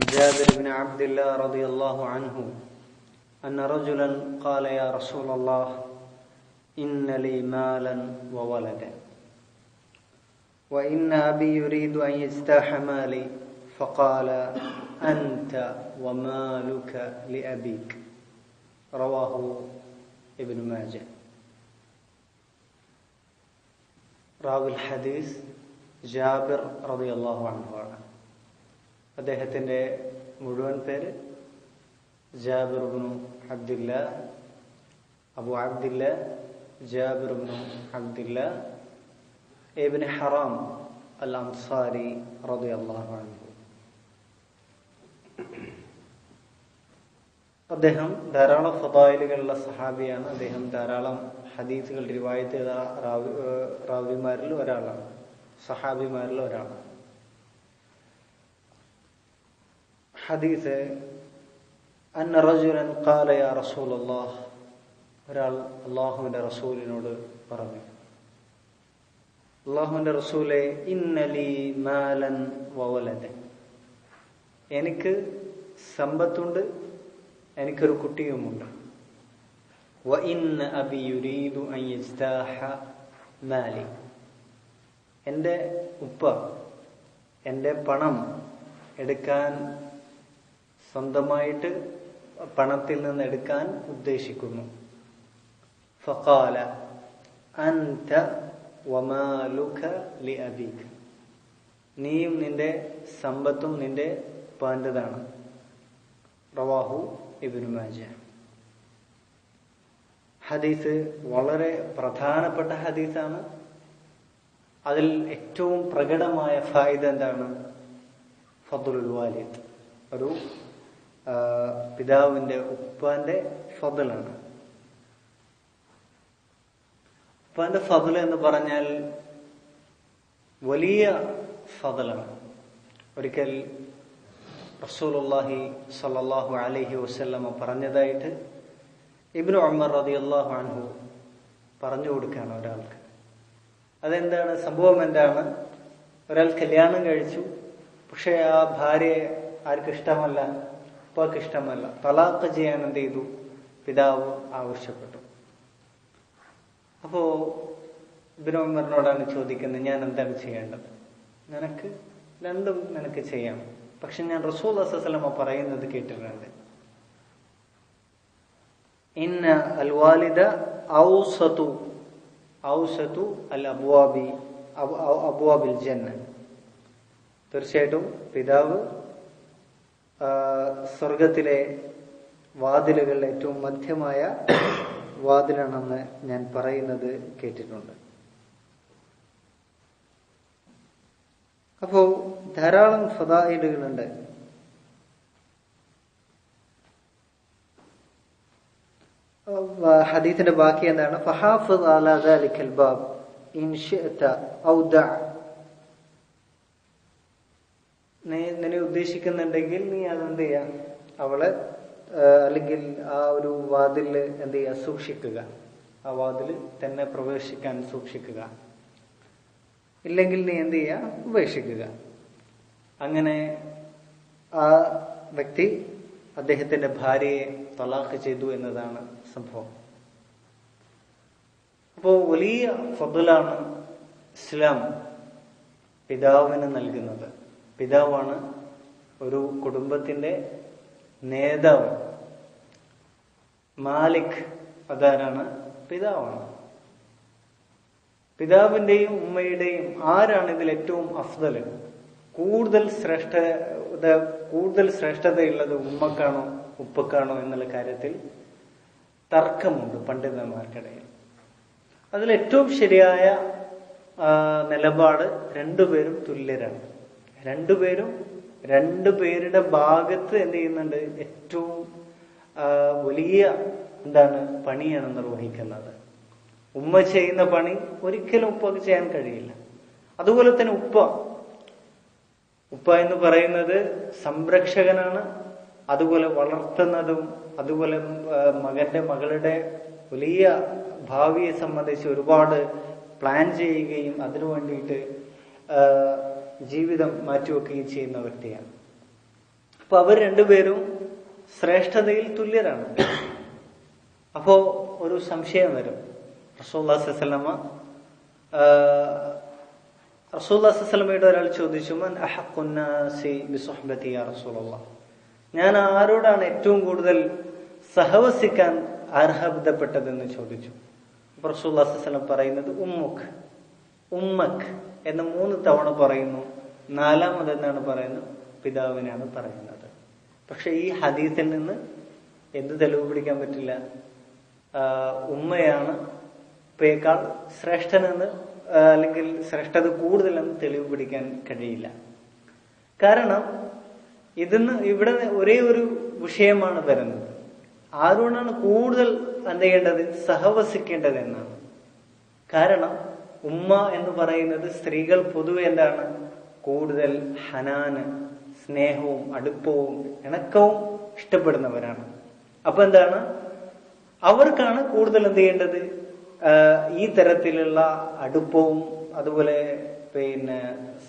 جابر بن عبد الله رضي الله عنه أن رجلا قال يا رسول الله إن لي مالا وولدا وإن أبي يريد أن يجتاح مالي فقال أنت ومالك لأبيك رواه ابن ماجه. റാവിൽ ഹദീസ് ജാബിർ റളിയല്ലാഹു അൻഹു ആണ്. അദ്ദേഹത്തിന്റെ മുഴുവൻ പേര് ജാബിർ ഇബ്നു അബ്ദില്ലാ അബു അബ്ദില്ലാ ജാബിർ ഇബ്നു അബ്ദില്ലാ ഇബ്നു ഹറാം അൽ അൻസാരി റളിയല്ലാഹു അൻഹു. അദ്ദേഹം ധാരാളം ഫദായിലുകളുള്ള സഹാബിയാണ്. അദ്ദേഹം ധാരാളം ഹദീസുകൾ റിവായത്ത് ചെയ്ത റാവിമാരിൽ ഒരാളാണ്, സഹാബിമാരിൽ ഒരാളാണ്. ഹദീസ് അന്ന റജുലൻ ഖാല യാ റസൂലല്ലാഹ്, ഒരാൾ അല്ലാഹുവിന്റെ റസൂലിനോട് പറഞ്ഞു, അല്ലാഹുവിന്റെ റസൂലേ, ഇന്നലി മാലൻ വവലദൻ, എനിക്ക് സമ്പത്തുണ്ട്, എനിക്കൊരു കുട്ടിയുമുണ്ട്. വ ഇന്ന അബി യുരീദു അൻ യജ്താഹ മാലി, എൻ്റെ ഉപ്പ എൻ്റെ പണം എടുക്കാൻ, സ്വന്തമായിട്ട് പണത്തിൽ നിന്ന് എടുക്കാൻ ഉദ്ദേശിക്കുന്നു. ഫഖാല അൻത വമാലുക ലിഅബീക, നീയും നിന്റെ സമ്പത്തും നിന്റെ ഉപ്പാൻ്റെതാണ്. റവാഹു ഇബ്നു മാജഹ്. ഹദീസ് വളരെ പ്രധാനപ്പെട്ട ഹദീസാണ്. അതിൽ ഏറ്റവും പ്രകടമായ ഫായിദ എന്താണ്? ഫദ്ലുൽ വാലിദ്, ഒരു പിതാവിന്റെ ഉപ്പാന്റെ ഫദ്ലാണ്. ഉപ്പാന്റെ ഫദ്ൽ എന്ന് പറഞ്ഞാൽ വലിയ ഫദ്ലാണ്. ഒരിക്കൽ റസൂലുള്ളാഹി സ്വല്ലല്ലാഹു അലൈഹി വസല്ലമ പറഞ്ഞതായിട്ട് ഇബ്നു ഉമർ റളിയല്ലാഹു അൻഹു പറഞ്ഞു കൊടുക്കുകയാണ് ഒരാൾക്ക്. അതെന്താണ് സംഭവം? എന്താണ്? ഒരാൾ കല്യാണം കഴിച്ചു, പക്ഷെ ആ ഭാര്യയെ ആർക്കും ഇഷ്ടമല്ല, ഉപ്പാക്ക് ഇഷ്ടമല്ല. തലാഖ് ചെയ്യാൻ എന്ത് ചെയ്തു? പിതാവ് ആവശ്യപ്പെട്ടു. അപ്പോ ഇബ്നു ഉമറിനോടാണ് ചോദിക്കുന്നത്, ഞാൻ എന്താണ് ചെയ്യേണ്ടത്? നിനക്ക് രണ്ടും നിനക്ക് ചെയ്യാം, പക്ഷെ ഞാൻ റസൂൽ സല്ലല്ലാഹു അലൈഹി വസല്ലം പറയുന്നത് കേട്ടിട്ടുണ്ട്, ഇന്ന അൽ വാലിദ ഔസതു അൽ അബ്വാബിൽ ജന്ന, തീർച്ചയായിട്ടും പിതാവ് സ്വർഗത്തിലെ വാതിലുകളിൽ ഏറ്റവും മധ്യമായ വാതിലാണെന്ന് ഞാൻ പറയുന്നത് കേട്ടിട്ടുണ്ട്. അപ്പോ ധാരാളം ഫദായിലുകളുണ്ട്. ഹദീസിന്റെ ബാക്കി എന്താണ്? ഫഹാഫിദ് അലാ ദാലിക്കൽ ബാബ് ഇൻ ശിഅത ഔ ദഅ, നിന്നെ ഉദ്ദേശിക്കുന്നുണ്ടെങ്കിൽ നീ അതെന്ത് ചെയ്യാ, അവളെ അല്ലെങ്കിൽ ആ ഒരു വാതിൽ എന്ത് ചെയ്യാ, സൂക്ഷിക്കുക, ആ വാതിൽ തന്നെ പ്രവേശിക്കാൻ സൂക്ഷിക്കുക, ഇല്ലെങ്കിൽ നീ എന്ത് ചെയ്യാ, ഉപേക്ഷിക്കുക. അങ്ങനെ ആ വ്യക്തി അദ്ദേഹത്തിന്റെ ഭാര്യയെ തലാഖ് ചെയ്തു എന്നതാണ് സംഭവം. അപ്പോ വലിയ ഫദ്ലാണ് ഇസ്ലാം പിതാവിന് നൽകുന്നത്. പിതാവാണ് ഒരു കുടുംബത്തിന്റെ നേതാവ്. മാലിക് അതാരാണ്? പിതാവാണ്. പിതാവിന്റെയും ഉമ്മയുടെയും ആരാണ് ഇതിൽ ഏറ്റവും അഫ്ദല്? കൂടുതൽ ശ്രേഷ്ഠതയുള്ളത് ഉമ്മക്കാണോ ഉപ്പക്കാണോ എന്നുള്ള കാര്യത്തിൽ തർക്കമുണ്ട് പണ്ഡിതന്മാർക്കിടയിൽ. അതിൽ ഏറ്റവും ശരിയായ നിലപാട് രണ്ടുപേരും തുല്യരാണ്. രണ്ടുപേരുടെ ഭാഗത്ത് എന്ത് ചെയ്യുന്നുണ്ട്? ഏറ്റവും വലിയ പണിയാണ് നിർവഹിക്കുന്നത്. ഉമ്മ ചെയ്യുന്ന പണി ഒരിക്കലും ഉപ്പക്ക് ചെയ്യാൻ കഴിയില്ല. അതുപോലെ തന്നെ ഉപ്പ എന്ന് പറയുന്നത് സംരക്ഷകനാണ്. അതുപോലെ വളർത്തുന്നതും, അതുപോലെ മകളുടെ വലിയ ഭാവിയെ സംബന്ധിച്ച് ഒരുപാട് പ്ലാൻ ചെയ്യുകയും അതിനു വേണ്ടിയിട്ട് ജീവിതം മാറ്റിവെക്കുകയും ചെയ്യുന്ന വ്യക്തിയാണ്. അപ്പൊ അവർ രണ്ടുപേരും ശ്രേഷ്ഠതയിൽ തുല്യരാണ്. അപ്പോ ഒരു സംശയം വരും. റസൂലുള്ളാഹി സ്വല്ലല്ലാഹു അലൈഹി വസല്ലമയോട് ഒരാൾ ചോദിച്ചു, മൻ അഹഖുൻ നാസി ബിസുഹ്ബതി യാ റസൂലല്ലാഹ്, ഞാൻ ആരോടാണ് ഏറ്റവും കൂടുതൽ സഹവസിക്കാൻ അർഹതപ്പെട്ടതെന്ന് ചോദിച്ചു. റസൂലുള്ളാഹി സ്വല്ലല്ലാഹു അലൈഹി വസല്ലം പറയുന്നത് ഉമ്മക്ക് എന്ന് 3 തവണ പറയുന്നു. 4ാമത് എന്നാണ് പറയുന്നത്, പിതാവിനാണ് പറയുന്നത്. പക്ഷെ ഈ ഹദീസിൽ നിന്ന് എന്ത് തെളിവ് പിടിക്കാൻ പറ്റില്ല? ഉമ്മയാണ് പേക്കാൾ ശ്രേഷ്ഠനെന്ന് അല്ലെങ്കിൽ ശ്രേഷ്ഠത കൂടുതലെന്ന് തെളിവ് പിടിക്കാൻ കഴിയില്ല. കാരണം ഇവിടെ ഒരേ ഒരു വിഷയമാണ് വരുന്നത്. ആരോടാണ് കൂടുതൽ എന്ത് ചെയ്യേണ്ടത്? സഹവസിക്കേണ്ടത് എന്നാണ്. കാരണം ഉമ്മ എന്ന് പറയുന്നത് സ്ത്രീകൾ പൊതുവെ എന്താണ്? കൂടുതൽ ഹനാന്, സ്നേഹവും അടുപ്പവും ഇണക്കവും ഇഷ്ടപ്പെടുന്നവരാണ്. അപ്പൊ എന്താണ്? അവർക്കാണ് കൂടുതൽ എന്ത് ചെയ്യേണ്ടത്? ഈ തരത്തിലുള്ള അടുപ്പവും അതുപോലെ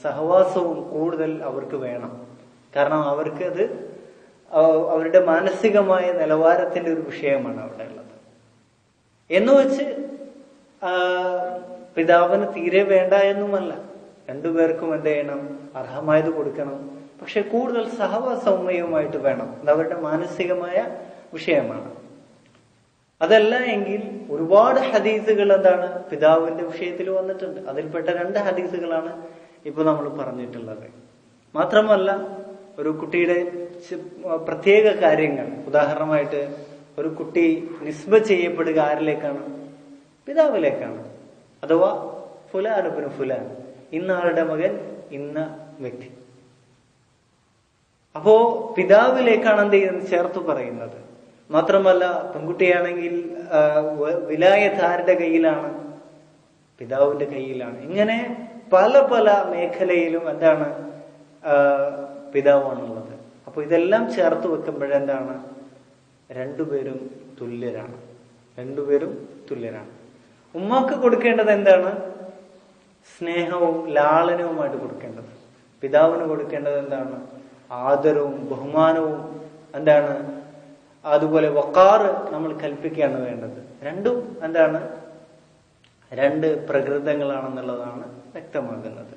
സഹവാസവും കൂടുതൽ അവർക്ക് വേണം. കാരണം അവർക്ക് അത് അവരുടെ മാനസികമായ നിലവാരത്തിന്റെ ഒരു വിഷയമാണ് അവിടെ ഉള്ളത്. എന്ന് വെച്ച് പിതാവിന് തീരെ വേണ്ട എന്നുമല്ല. രണ്ടുപേർക്കും എന്ത് ചെയ്യണം? അർഹമായത് കൊടുക്കണം. പക്ഷെ കൂടുതൽ സഹവാസ ഉമ്മയുമായിട്ട് വേണം. അത് അവരുടെ മാനസികമായ വിഷയമാണ്. അതല്ല എങ്കിൽ ഒരുപാട് ഹദീസുകൾ എന്താണ് പിതാവിന്റെ വിഷയത്തിൽ വന്നിട്ടുണ്ട്. അതിൽപ്പെട്ട 2 ഹദീസുകളാണ് ഇപ്പൊ നമ്മൾ പറഞ്ഞിട്ടുള്ളത്. മാത്രമല്ല ഒരു കുട്ടിയുടെ പ്രത്യേക കാര്യങ്ങൾ, ഉദാഹരണമായിട്ട് ഒരു കുട്ടി നിസ്ബ ചെയ്യപ്പെടുക ആരിലേക്കാണ്? പിതാവിലേക്കാണ്. അഥവാ ഫുലാനുബിന് ഫുലാൻ, ഇന്നാളുടെ മകൻ ഇന്ന വ്യക്തി. അപ്പോ പിതാവിലേക്കാണ് എന്ത് ചെയ്യുന്നത്? ചേർത്ത് പറയുന്നത്. മാത്രമല്ല പെൺകുട്ടിയാണെങ്കിൽ വിലായത്ത് ആരുടെ കയ്യിലാണ്? പിതാവിന്റെ കയ്യിലാണ്. ഇങ്ങനെ പല പല മേഖലയിലും എന്താണ് പിതാവാണുള്ളത്. അപ്പൊ ഇതെല്ലാം ചേർത്ത് വെക്കുമ്പോഴെന്താണ്? രണ്ടുപേരും തുല്യരാണ്. ഉമ്മാക്ക് കൊടുക്കേണ്ടത് എന്താണ്? സ്നേഹവും ലാളനവുമായിട്ട് കൊടുക്കേണ്ടത്. പിതാവിന് കൊടുക്കേണ്ടത് എന്താണ്? ആദരവും ബഹുമാനവും എന്താണ്? അതുപോലെ വഖാർ നമ്മൾ കൽപ്പിക്കുകയാണ് വേണ്ടത്. രണ്ടും എന്താണ്? 2 പ്രകൃതങ്ങളാണെന്നുള്ളതാണ് വ്യക്തമാകുന്നത്.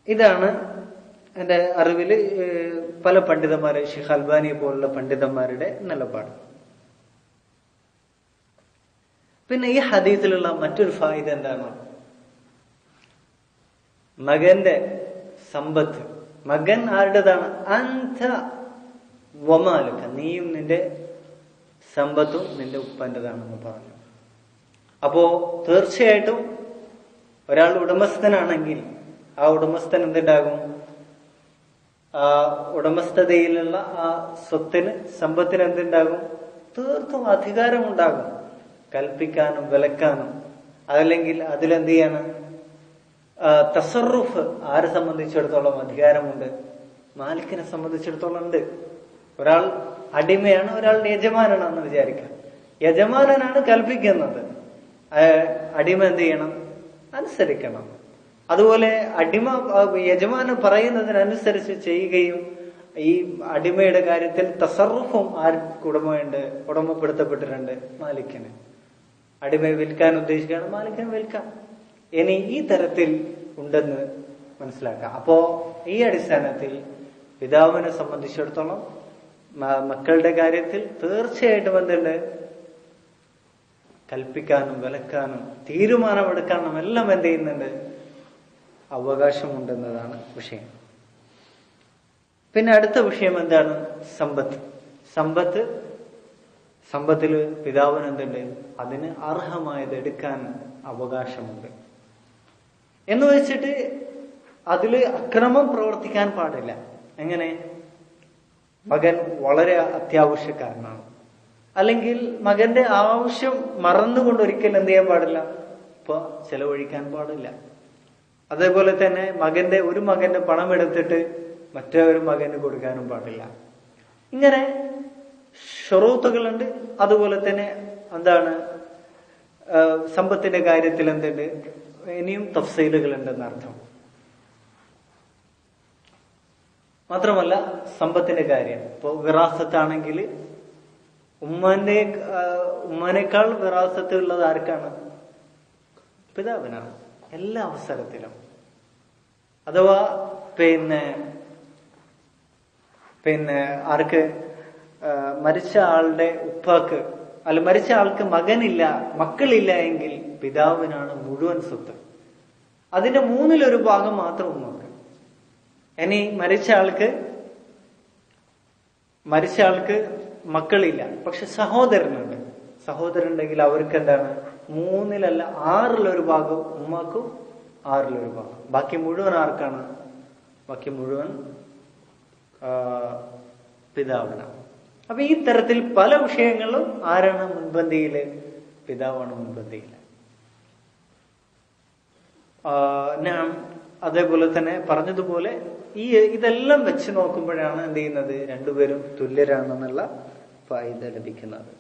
ഇതാണ് എന്റെ അറിവില് പല പണ്ഡിതന്മാരെ, ഷെയ്ഖ് അൽബാനി പോലുള്ള പണ്ഡിതന്മാരുടെ നിലപാട്. പിന്നെ ഈ ഹദീസിലുള്ള മറ്റൊരു ഫായിദ എന്താണ്? മകന്റെ സമ്പത്ത്, മകൻ ആരുടേതാണ്? അന്ത വമാലുക, നീയും നിന്റെ സമ്പത്തും നിന്റെ ഉപ്പന്റേതാണെന്ന് പറഞ്ഞു. അപ്പോ തീർച്ചയായിട്ടും ഒരാൾ ഉടമസ്ഥനാണെങ്കിൽ ആ ഉടമസ്ഥൻ എന്തുണ്ടാകും? ആ ഉടമസ്ഥതയിലുള്ള ആ സ്വത്തിന്, സമ്പത്തിന് എന്തുണ്ടാകും? തീർത്തും അധികാരമുണ്ടാകും. കൽപ്പിക്കാനും വിലക്കാനും. അതല്ലെങ്കിൽ അതിലെന്ത് ചെയ്യാണ്? തസറുഫ് ആരെ സംബന്ധിച്ചിടത്തോളം അധികാരമുണ്ട്? മാലിക്കിനെ സംബന്ധിച്ചിടത്തോളം ഉണ്ട്. ഒരാൾ അടിമയാണ്, ഒരാൾ യജമാനാണെന്ന് വിചാരിക്കാം. യജമാനനാണ് കൽപ്പിക്കുന്നത്, അടിമ എന്ത് ചെയ്യണം? അനുസരിക്കണം. അതുപോലെ അടിമ യജമാനൻ പറയുന്നതിനനുസരിച്ച് ചെയ്യുകയും ഈ അടിമയുടെ കാര്യത്തിൽ തസറുഫും ആർക്ക് ഉടമപ്പെടുത്തപ്പെട്ടിട്ടുണ്ട്? മാലിക്കിന്. അടിമയെ വിൽക്കാൻ ഉദ്ദേശിക്കുകയാണ്, മാലിക്കിന് വിൽക്കാം. ഇനി ഈ തരത്തിൽ ഉണ്ടെന്ന് മനസ്സിലാക്കാം. അപ്പോ ഈ അടിസ്ഥാനത്തിൽ പിതാവിനെ സംബന്ധിച്ചിടത്തോളം മക്കളുടെ കാര്യത്തിൽ തീർച്ചയായിട്ടും എന്തുണ്ട്? കൽപ്പിക്കാനും വിലക്കാനും തീരുമാനമെടുക്കാനും എല്ലാം എന്ത് ചെയ്യുന്നുണ്ട്? അവകാശമുണ്ടെന്നതാണ് വിഷയം. പിന്നെ അടുത്ത വിഷയം എന്താണ്? സമ്പത്തില് പിതാവിന് എന്തുണ്ട്? അതിന് അർഹമായത് എടുക്കാൻ അവകാശമുണ്ട്. എന്ന് വെച്ചിട്ട് അതില് അക്രമം പ്രവർത്തിക്കാൻ പാടില്ല. എങ്ങനെ? മകൻ വളരെ അത്യാവശ്യക്കാരനാണ്, അല്ലെങ്കിൽ മകന്റെ ആവശ്യം മറന്നുകൊണ്ട് ഒരിക്കലും എന്ത് ചെയ്യാൻ പാടില്ല? ഇപ്പൊ ചെലവഴിക്കാൻ പാടില്ല. അതേപോലെ തന്നെ ഒരു മകന്റെ പണം എടുത്തിട്ട് മറ്റൊരു മകന് കൊടുക്കാനും പാടില്ല. ഇങ്ങനെ ഷുറൂത്തുകളുണ്ട്. അതുപോലെ തന്നെ എന്താണ് സമ്പത്തിന്റെ കാര്യത്തിൽ എന്തുണ്ട്? ഇനിയും തഫ്സീലുകൾ ഉണ്ടെന്ന് അർത്ഥം. മാത്രമല്ല സമ്പത്തിന്റെ കാര്യം. ഇപ്പോ വിറാസത്താണെങ്കിൽ ഉമ്മാനേക്കാൾ വിറാസത്ത് ഉള്ളത് ആർക്കാണ്? പിതാവിനാണ് എല്ലാ അവസരത്തിലും. അഥവാ പിന്നെ ആർക്ക് മരിച്ച ആളുടെ ഉപ്പാക്ക് മരിച്ച ആൾക്ക് മക്കളില്ല എങ്കിൽ പിതാവിനാണ് മുഴുവൻ സ്വത്ത്. അതിന്റെ 1/3 ഭാഗം മാത്രം ഉമ്മക്ക്. ഇനി മരിച്ച ആൾക്ക് മക്കളില്ല, പക്ഷെ സഹോദരനുണ്ടെങ്കിൽ അവർക്ക് എന്താണ് 3 6 ഭാഗം ഉമ്മാക്കും 6 ഭാഗം. ബാക്കി മുഴുവൻ ആർക്കാണ്? ബാക്കി മുഴുവൻ പിതാവിനാണ്. അപ്പൊ ഈ തരത്തിൽ പല വിഷയങ്ങളിലും ആരാണ് മുൻപന്തിയില്? പിതാവാണ് മുൻപന്തിയില്. ഞാൻ അതേപോലെ തന്നെ പറഞ്ഞതുപോലെ ഇതെല്ലാം വെച്ച് നോക്കുമ്പോഴാണ് എന്ത് ചെയ്യുന്നത്? രണ്ടുപേരും തുല്യരാണെന്നുള്ള ഫായിദ ലഭിക്കുന്നത്.